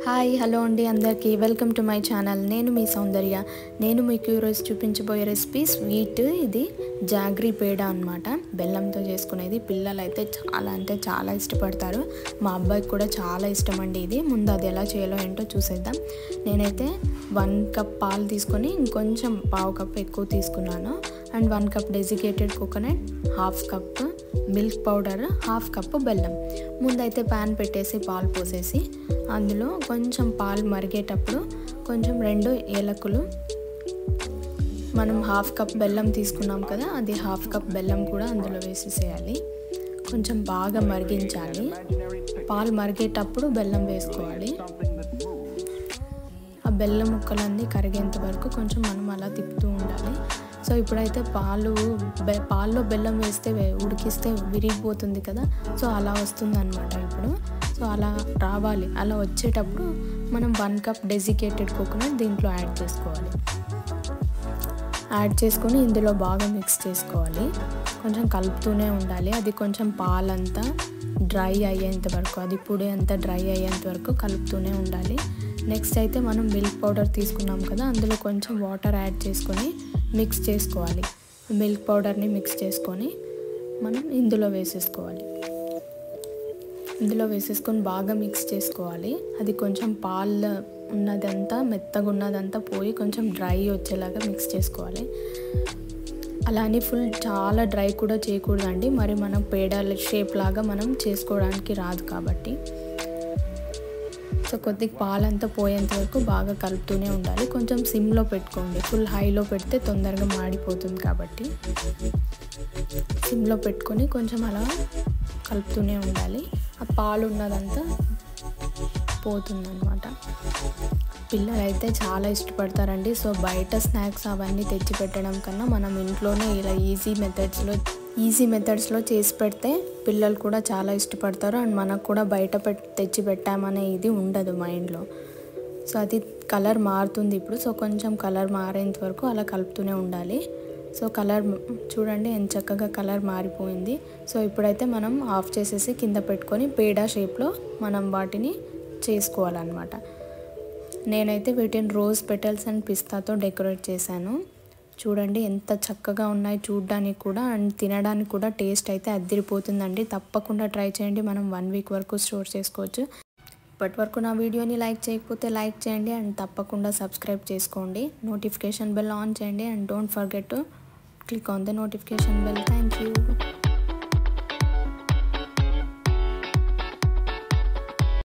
Hi hello అండి అందరికీ welcome to my channel. నేను మీ సౌందర్య. నేను మీకు ఈరోజు చూపించబోయే రెసిపీ స్వీట్. ఇది జాగ్రీ పేడ అన్నమాట, బెల్లంతో చేసుకునేది. పిల్లలు అయితే చాలా అంటే చాలా ఇష్టపడతారు. మా అబ్బాయికి కూడా చాలా ఇష్టం అండి ఇది. ముందు అది ఎలా చేయాలో ఏంటో చూసేద్దాం. నేనైతే 1 కప్ పాలు తీసుకొని ఇంకొంచెం పావు కప్ ఎక్కువ తీసుకున్నాను. And 1 cup desiccated coconut, 1/2 cup milk powder, 1/2 cup బెల్లం. ముందైతే ప్యాన్ పెట్టేసి పాలు పోసేసి అందులో కొంచెం పాలు మరిగేటప్పుడు కొంచెం 2 ఏలకులు, మనం 1/2 కప్ బెల్లం తీసుకున్నాం కదా, అది 1/2 కప్ బెల్లం కూడా అందులో వేసేసేయాలి. కొంచెం బాగా మరిగించాలి. పాలు మరిగేటప్పుడు బెల్లం వేసుకోవాలి. ఆ బెల్లం ముక్కలన్నీ కరిగేంత వరకు కొంచెం మనం అలా తిప్పుతూ ఉండాలి. సో ఇప్పుడైతే పాల్లో బెల్లం వేస్తే ఉడికిస్తే విరిగిపోతుంది కదా, సో అలా వస్తుంది అన్నమాట ఇప్పుడు. సో అలా రావాలి. అలా వచ్చేటప్పుడు మనం 1 కప్ డెసికేటెడ్ కోకోనట్ దీంట్లో యాడ్ చేసుకోవాలి. యాడ్ చేసుకొని ఇందులో బాగా మిక్స్ చేసుకోవాలి. కొంచెం కలుపుతూనే ఉండాలి. అది కొంచెం పాలంతా డ్రై అయ్యేంత వరకు, అది పొడి అంతా డ్రై అయ్యేంత వరకు కలుపుతూనే ఉండాలి. నెక్స్ట్ అయితే మనం మిల్క్ పౌడర్ తీసుకున్నాం కదా, అందులో కొంచెం వాటర్ యాడ్ చేసుకొని మిక్స్ చేసుకోవాలి. మిల్క్ పౌడర్ని మిక్స్ చేసుకొని మనం ఇందులో వేసేసుకోవాలి. ఇందులో వేసేసుకొని బాగా మిక్స్ చేసుకోవాలి. అది కొంచెం పాలు ఉన్నదంతా, మెత్తగా ఉన్నదంతా పోయి కొంచెం డ్రై వచ్చేలాగా మిక్స్ చేసుకోవాలి. అలానే ఫుల్ చాలా డ్రై కూడా చేయకూడదండి, మరి మనం పేడాల షేప్ లాగా మనం చేసుకోవడానికి రాదు కాబట్టి. సో కొద్దిగా పాలంతా పోయేంత వరకు బాగా కలుపుతూనే ఉండాలి. కొంచెం సిమ్లో పెట్టుకోండి, ఫుల్ హైలో పెడితే తొందరగా మాడిపోతుంది కాబట్టి సిమ్లో పెట్టుకొని కొంచెం అలా కలుపుతూనే ఉండాలి. ఆ పాలు ఉన్నదంతా పోతుందన్నమాట. పిల్లలు అయితే చాలా ఇష్టపడతారండి. సో బయట స్నాక్స్ అవన్నీ తెచ్చి పెట్టడం కన్నా మనం ఇంట్లోనే ఇలా ఈజీ మెథడ్స్లో చేసి పెడితే పిల్లలు కూడా చాలా ఇష్టపడతారు. అండ్ మనకు కూడా బయట తెచ్చి పెట్టామనే ఇది ఉండదు మైండ్లో. సో అది కలర్ మారుతుంది ఇప్పుడు. సో కొంచెం కలర్ మారేంత వరకు అలా కలుపుతూనే ఉండాలి. సో కలర్ చూడండి ఎంత చక్కగా కలర్ మారిపోయింది. సో ఇప్పుడైతే మనం ఆఫ్ చేసేసి కింద పెట్టుకొని పేడా షేప్లో మనం వాటిని చేసుకోవాలన్నమాట. నేనైతే వీటిని రోజ్ పెటల్స్ అండ్ పిస్తాతో డెకరేట్ చేశాను. చూడండి ఎంత చక్కగా ఉన్నాయి చూడడానికి కూడా, అండ్ తినడానికి కూడా టేస్ట్ అయితే అదిరిపోతుందండి. తప్పకుండా ట్రై చేయండి. మనం 1 వీక్ వరకు స్టోర్ చేసుకోవచ్చు. ఇప్పటి వరకు నా వీడియోని లైక్ చేయకపోతే లైక్ చేయండి, అండ్ తప్పకుండా సబ్స్క్రైబ్ చేసుకోండి. నోటిఫికేషన్ బెల్ ఆన్ చేయండి, and don't forget to click on the notification bell. Thank you.